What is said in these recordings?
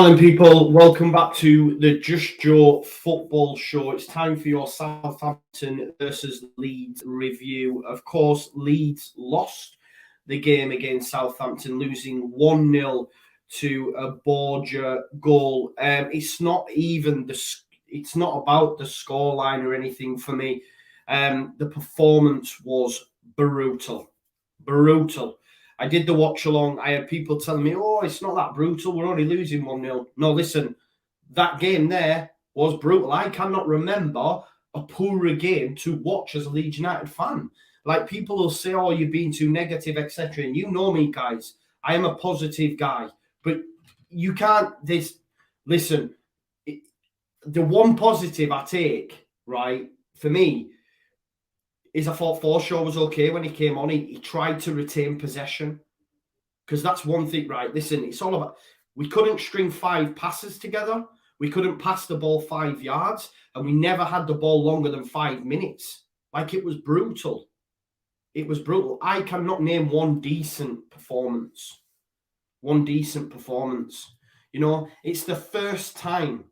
Hello, people. Welcome back to the Just Joe football show. It's time for your Southampton versus Leeds review. Of course, Leeds lost the game against Southampton, losing 1-0 to a Borgia goal. It's not about the scoreline or anything for me. The performance was brutal. I did the watch along. I had people telling me, oh, it's not that brutal. We're only losing 1-0. No, listen, that game there was brutal. I cannot remember a poorer game to watch as a Leeds United fan. Like, people will say, oh, you're being too negative, etc. And you know me, guys. I am a positive guy. But you can't, listen, the one positive I take, right, for me, is I thought Forshaw was okay when he came on. He tried to retain possession, because that's one thing, right? Listen, it's all about, we couldn't string 5 passes together. We couldn't pass the ball 5 yards, and we never had the ball longer than 5 minutes. Like, it was brutal. It was brutal. I cannot name one decent performance. You know, it's the first time,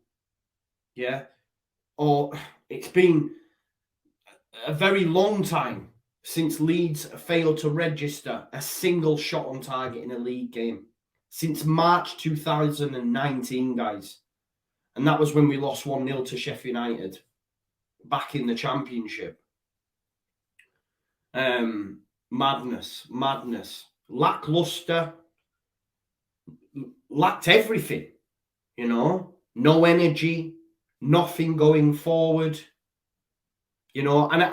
or it's been a very long time since Leeds failed to register a single shot on target in a league game. Since March 2019, guys. And that was when we lost 1-0 to Sheffield United back in the Championship. Madness. Lackluster. Lacked everything, you know. No energy, nothing going forward. You know, and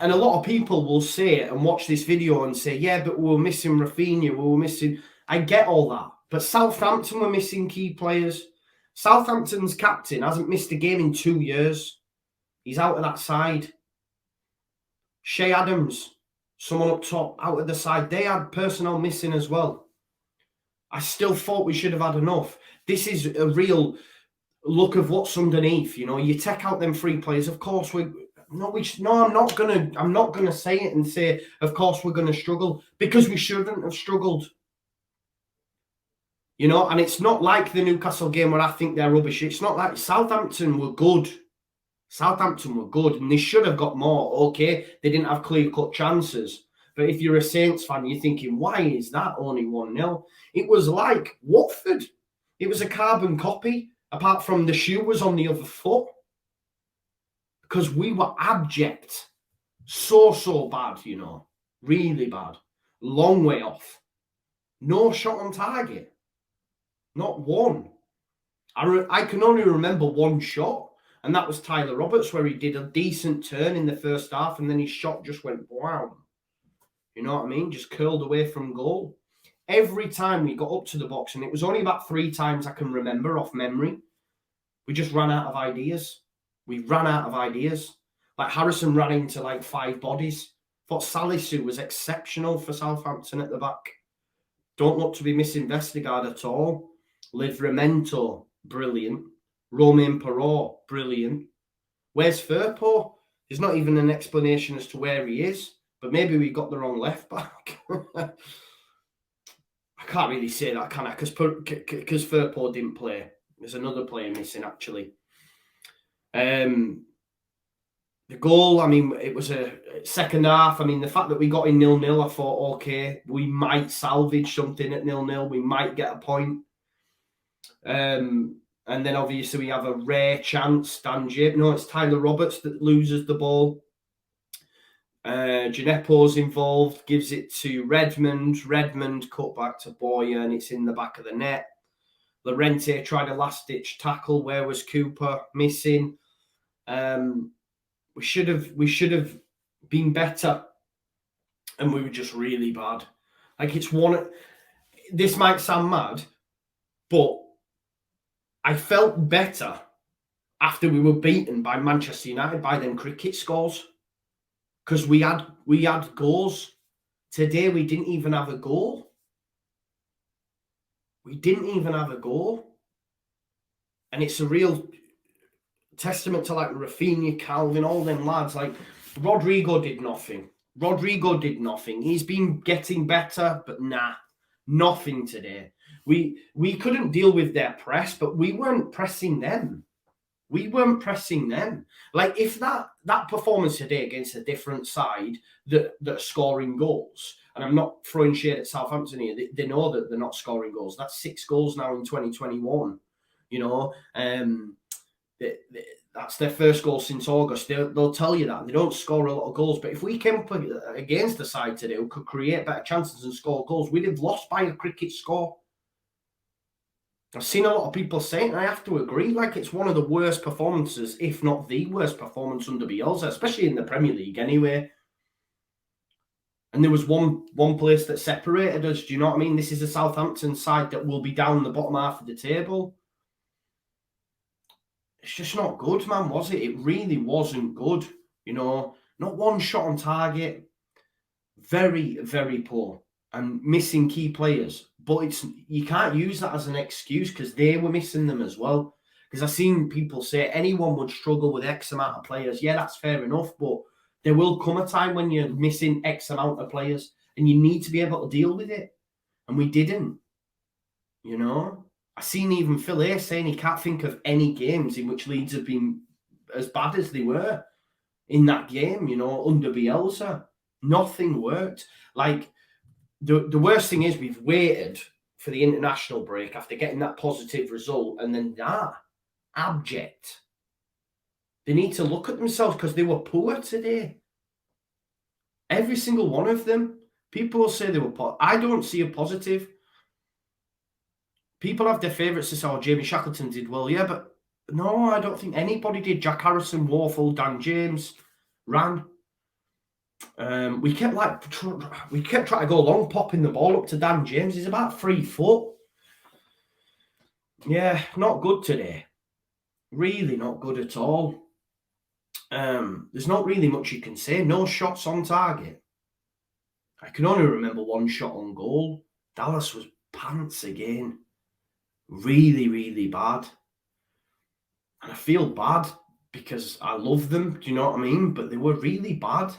a lot of people will say and watch this video and say, yeah, but we were missing Rafinha, we were missing... I get all that. But Southampton were missing key players. Southampton's captain hasn't missed a game in 2 years. He's out of that side. Shea Adams, someone up top, out of the side. They had personnel missing as well. I still thought we should have had enough. This is a real look of what's underneath. You know, you take out them 3 players. Of course, I'm not gonna say it and say, of course, we're gonna struggle, because we shouldn't have struggled. You know, and it's not like the Newcastle game where I think they're rubbish. It's not like Southampton were good. And they should have got more. Okay, they didn't have clear-cut chances. But if you're a Saints fan, you're thinking, why is that only 1-0? It was like Watford. It was a carbon copy, apart from the shoe was on the other foot. Because we were abject. So bad, you know. Really bad. Long way off. No shot on target. Not one. I can only remember one shot, and that was Tyler Roberts, where he did a decent turn in the first half, and then his shot just went wow. You know what I mean? Just curled away from goal. Every time we got up to the box, and it was only about 3 times I can remember off memory, we just ran out of ideas. Like, Harrison ran into like 5 bodies. Thought Salisu was exceptional for Southampton at the back. Don't look to be missing Vestergaard at all. Livramento, brilliant. Romain Perrault, brilliant. Where's Firpo? There's not even an explanation as to where he is, but maybe we got the wrong left back. I can't really say that, can I? Because Firpo didn't play. There's another player missing, actually. The goal, I mean, it was a second half. I mean, the fact that we got in 0-0, I thought, okay, we might salvage something at 0-0. We might get a point. And then obviously we have a rare chance. No, it's Tyler Roberts that loses the ball. Gineppo's involved, gives it to Redmond. Redmond cut back to Boyer, and it's in the back of the net. Llorente tried a last-ditch tackle. Where was Cooper? Missing. We should have been better, and we were just really bad. Like, this might sound mad, but I felt better after we were beaten by Manchester United by them cricket scores, because we had goals. Today we didn't even have a goal. And it's a real testament to like Rafinha, Calvin, all them lads. Like, Rodrigo did nothing. He's been getting better, but nothing today. We couldn't deal with their press, but we weren't pressing them. We weren't pressing them. Like, if that performance today against a different side that are scoring goals, and I'm not throwing shade at Southampton here, they know that they're not scoring goals. That's 6 goals now in 2021. You know, that's their first goal since August. They'll tell you that. They don't score a lot of goals. But if we came up against the side today who could create better chances and score goals, we'd have lost by a cricket score. I've seen a lot of people saying, and I have to agree, like, it's one of the worst performances, if not the worst performance under Bielsa, especially in the Premier League anyway. And there was one place that separated us. Do you know what I mean? This is a Southampton side that will be down the bottom half of the table. It's just not good, man, was it? It really wasn't good. You know, not one shot on target. Very, very poor. And missing key players. But you can't use that as an excuse because they were missing them as well. Because I've seen people say anyone would struggle with X amount of players. Yeah, that's fair enough. But there will come a time when you're missing X amount of players and you need to be able to deal with it. And we didn't. You know? I've seen even Phil A saying he can't think of any games in which Leeds have been as bad as they were in that game, you know, under Bielsa. Nothing worked. Like, the worst thing is we've waited for the international break after getting that positive result, and then that abject. They need to look at themselves because they were poor today. Every single one of them. People will say they were poor. I don't see a positive. People have their favourites to say, oh, Jamie Shackleton did well. Yeah, but no, I don't think anybody did. Jack Harrison, Warfel, Dan James, ran. We kept trying to go long, popping the ball up to Dan James. He's about 3 foot. Yeah, not good today. Really not good at all. There's not really much you can say. No shots on target. I can only remember one shot on goal. Dallas was pants again. Really, really bad. And I feel bad because I love them. Do you know what I mean? But they were really bad.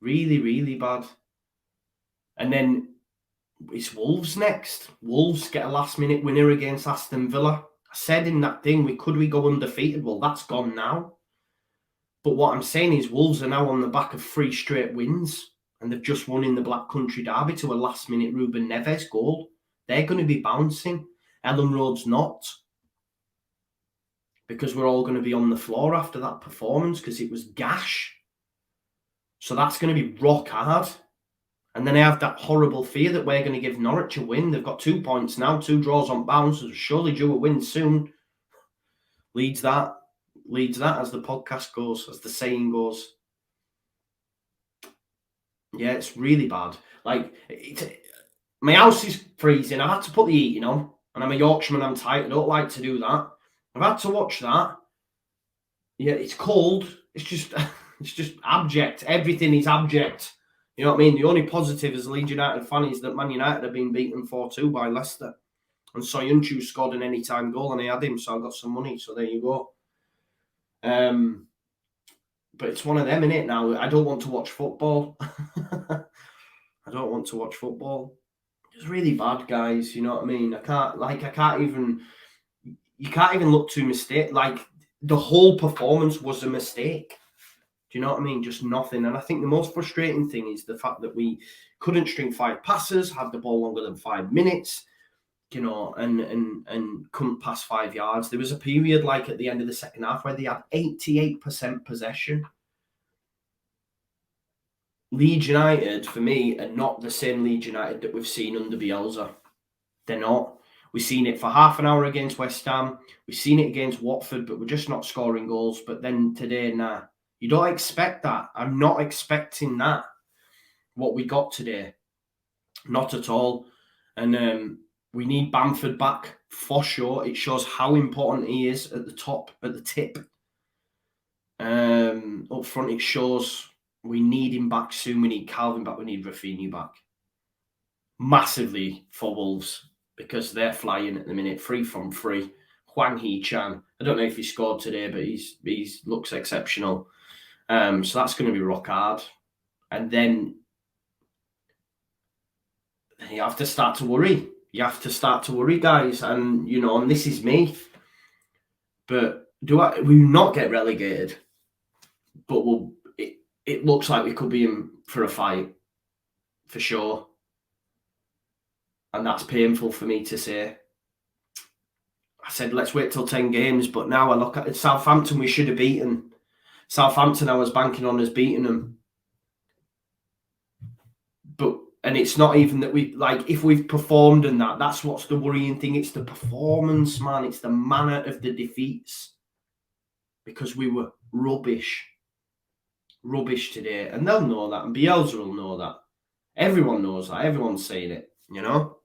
Really, really bad. And then it's Wolves next. Wolves get a last-minute winner against Aston Villa. I said in that thing, we go undefeated. Well, that's gone now. But what I'm saying is Wolves are now on the back of 3 straight wins. And they've just won in the Black Country Derby to a last-minute Ruben Neves goal. They're going to be bouncing. Ellen Road's not. Because we're all going to be on the floor after that performance because it was gash. So that's going to be rock hard. And then I have that horrible fear that we're going to give Norwich a win. They've got 2 points now, 2 draws on bounce. So surely due a win soon. Leads that as the podcast goes, as the saying goes. Yeah, it's really bad. Like, my house is freezing. I've had to put the heating on. And I'm a Yorkshireman, I'm tight. I don't like to do that. I've had to watch that. Yeah, it's cold. It's just abject. Everything is abject. You know what I mean? The only positive as a Leeds United fan is that Man United have been beaten 4-2 by Leicester. And Soyuncu scored an anytime goal and I had him, so I got some money. So there you go. But it's one of them, innit, now. I don't want to watch football. I don't want to watch football. It's really bad, guys. You know what I mean? You can't even look too mistake. Like, the whole performance was a mistake. Do you know what I mean? Just nothing. And I think the most frustrating thing is the fact that we couldn't string 5 passes, had the ball longer than 5 minutes, you know, and couldn't pass 5 yards. There was a period, like at the end of the second half, where they had 88% possession. Leeds United, for me, are not the same Leeds United that we've seen under Bielsa. They're not. We've seen it for half an hour against West Ham. We've seen it against Watford, but we're just not scoring goals. But then today, nah. You don't expect that. I'm not expecting that, what we got today. Not at all. And we need Bamford back for sure. It shows how important he is at the top, at the tip. Up front, it shows we need him back soon. We need Calvin back. We need Rafinha back. Massively for Wolves because they're flying at the minute. 3 from 3. Hwang Hee-chan. I don't know if he scored today, but he looks exceptional. So that's going to be rock hard. And then you have to start to worry. You have to start to worry, guys. And, you know, and this is me. But we not get relegated? But it looks like we could be in for a fight, for sure. And that's painful for me to say. I said, let's wait till 10 games. But now I look at Southampton, we should have beaten. Southampton, I was banking on us beating them. And it's not even that if we've performed and that's what's the worrying thing. It's the performance, man. It's the manner of the defeats. Because we were rubbish. Rubbish today. And they'll know that. And Bielsa will know that. Everyone knows that. Everyone's saying it, you know?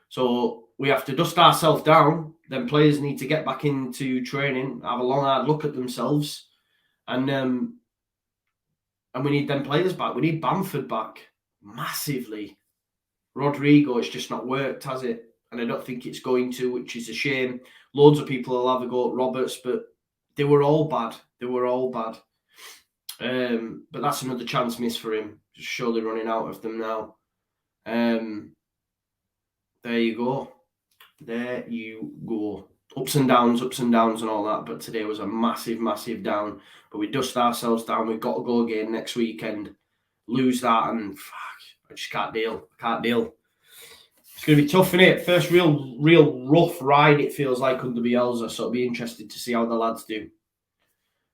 So we have to dust ourselves down. Then players need to get back into training, have a long, hard look at themselves. And we need them players back. We need Bamford back. Massively. Rodrigo, it's just not worked, has it? And I don't think it's going to, which is a shame. Loads of people will have a go at Roberts, but they were all bad. They were all bad. But that's another chance missed for him. Just surely running out of them now. There you go. There you go. Ups and downs and all that. But today was a massive, massive down. But we dust ourselves down. We've got to go again next weekend. Lose that and fuck, I just can't deal. It's going to be tough, innit? First real rough ride, it feels like, under Bielsa. So it'll be interesting to see how the lads do.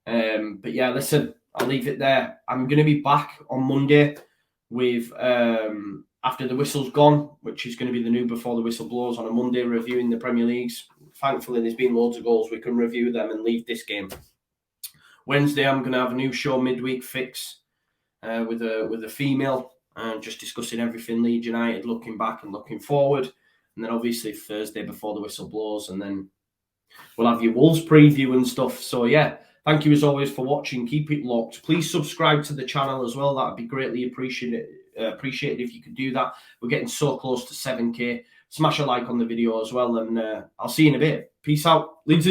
But yeah, listen, I'll leave it there. I'm going to be back on Monday with After the Whistle's Gone, which is going to be the new Before the Whistle Blows on a Monday, reviewing the Premier Leagues. Thankfully, there's been loads of goals. We can review them and leave this game. Wednesday, I'm going to have a new show, Midweek Fix, with a female, just discussing everything Leeds United, looking back and looking forward. And then obviously Thursday Before the Whistle Blows, and then we'll have your Wolves preview and stuff. So yeah, thank you as always for watching. Keep it locked. Please subscribe to the channel as well. That would be greatly appreciated if you could do that. We're getting so close to 7K. Smash a like on the video as well, and I'll see you in a bit. Peace out. Leeds.